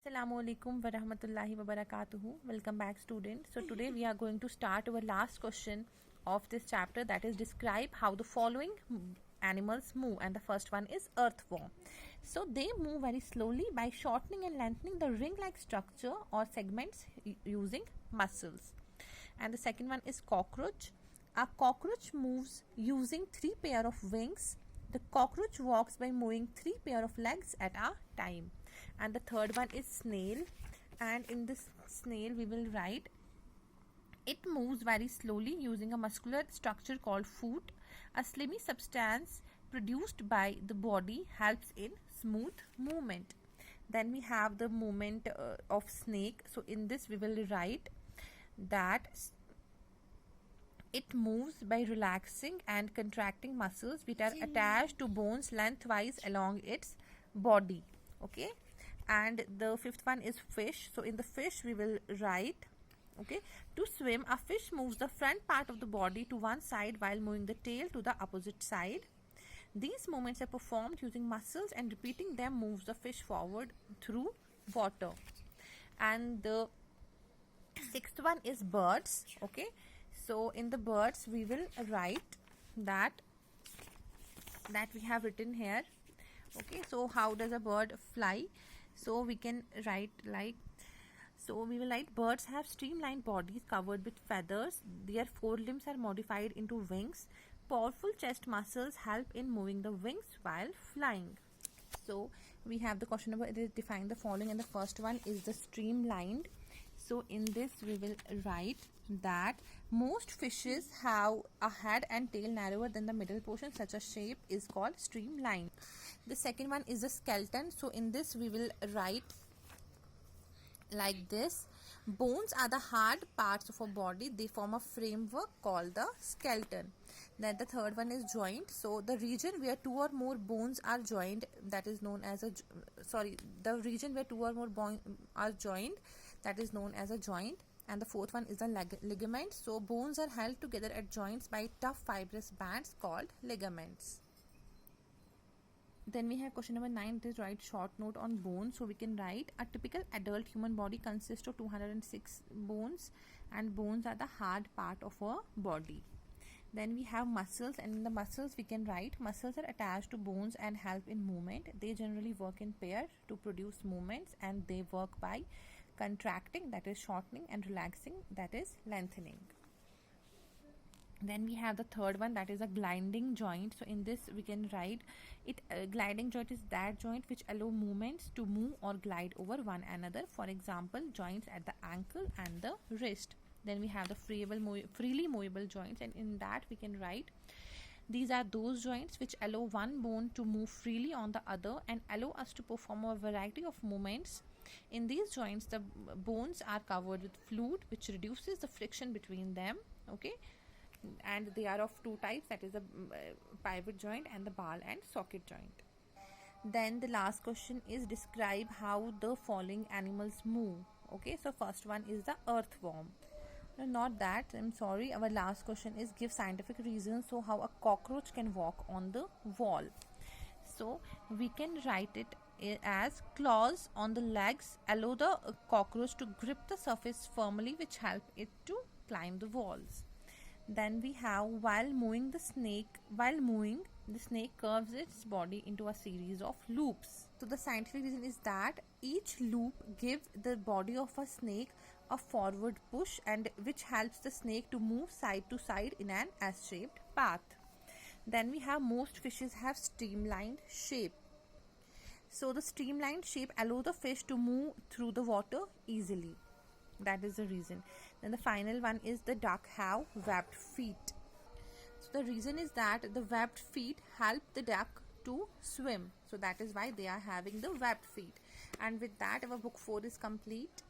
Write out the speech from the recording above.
Assalamualaikum warahmatullahi wabarakatuh. Welcome back, students. So today we are going to start our last question of this chapter, that is describe how the following animals move, and the first one is earthworm. So they move very slowly by shortening and lengthening the ring-like structure or segments using muscles. And the second one is cockroach. A cockroach moves using 3 pair of wings. The cockroach walks by moving 3 pair of legs at a time. And the third one is snail, and in this snail we will write it moves very slowly using a muscular structure called foot. A slimy substance produced by the body helps in smooth movement. Then we have the movement of snake. So in this we will write that it moves by relaxing and contracting muscles which are attached to bones lengthwise along its body. Okay, and the fifth one is fish. So in the fish we will write, okay, to swim, a fish moves the front part of the body to one side while moving the tail to the opposite side. These movements are performed using muscles, and repeating them moves the fish forward through water. And the sixth one is birds. Okay, so in the birds we will write that we have written here. Okay, so how does a bird fly? So we can write like, so we will write birds have streamlined bodies covered with feathers. Their forelimbs are modified into wings. Powerful chest muscles help in moving the wings while flying. So we have the question number, it is define the following, and the first one is the streamlined. So in this we will write that most fishes have a head and tail narrower than the middle portion. Such a shape is called streamlined. The second one is the skeleton. So in this we will write like this: bones are the hard parts of a body. They form a framework called the skeleton. Then the third one is joint. So the region where two or more bones are joined, that is known as a the region where two or more bones are joined, that is known as a joint. And the fourth one is the ligament. So bones are held together at joints by tough fibrous bands called ligaments. Then we have question number 9, it is write short note on bones. So we can write a typical adult human body consists of 206 bones, and bones are the hard part of a body. Then we have muscles, and in the muscles we can write muscles are attached to bones and help in movement. They generally work in pair to produce movements, and they work by contracting, that is shortening, and relaxing, that is lengthening. Then we have the third one, that is a gliding joint. So in this we can write it, gliding joint is that joint which allow movements to move or glide over one another. For example, joints at the ankle and the wrist. Then we have the freely movable joints, and in that we can write these are those joints which allow one bone to move freely on the other and allow us to perform a variety of movements. In these joints the bones are covered with fluid which reduces the friction between them. Okay, and they are of two types, that is the pivot joint and the ball and socket joint. Then the last question is describe how the following animals move. Okay, so first one is the earthworm. No, not that, I'm sorry, our last question is give scientific reasons so how a cockroach can walk on the wall. So we can write it as claws on the legs allow the cockroach to grip the surface firmly, which help it to climb the walls. Then we have while moving, the snake curves its body into a series of loops. So the scientific reason is that each loop gives the body of a snake a forward push, and which helps the snake to move side to side in an S-shaped path. Then we have most fishes have streamlined shape. So the streamlined shape allow the fish to move through the water easily. That is the reason. Then the final one is the duck have webbed feet. So the reason is that the webbed feet help the duck to swim. So that is why they are having the webbed feet. And with that our book 4 is complete.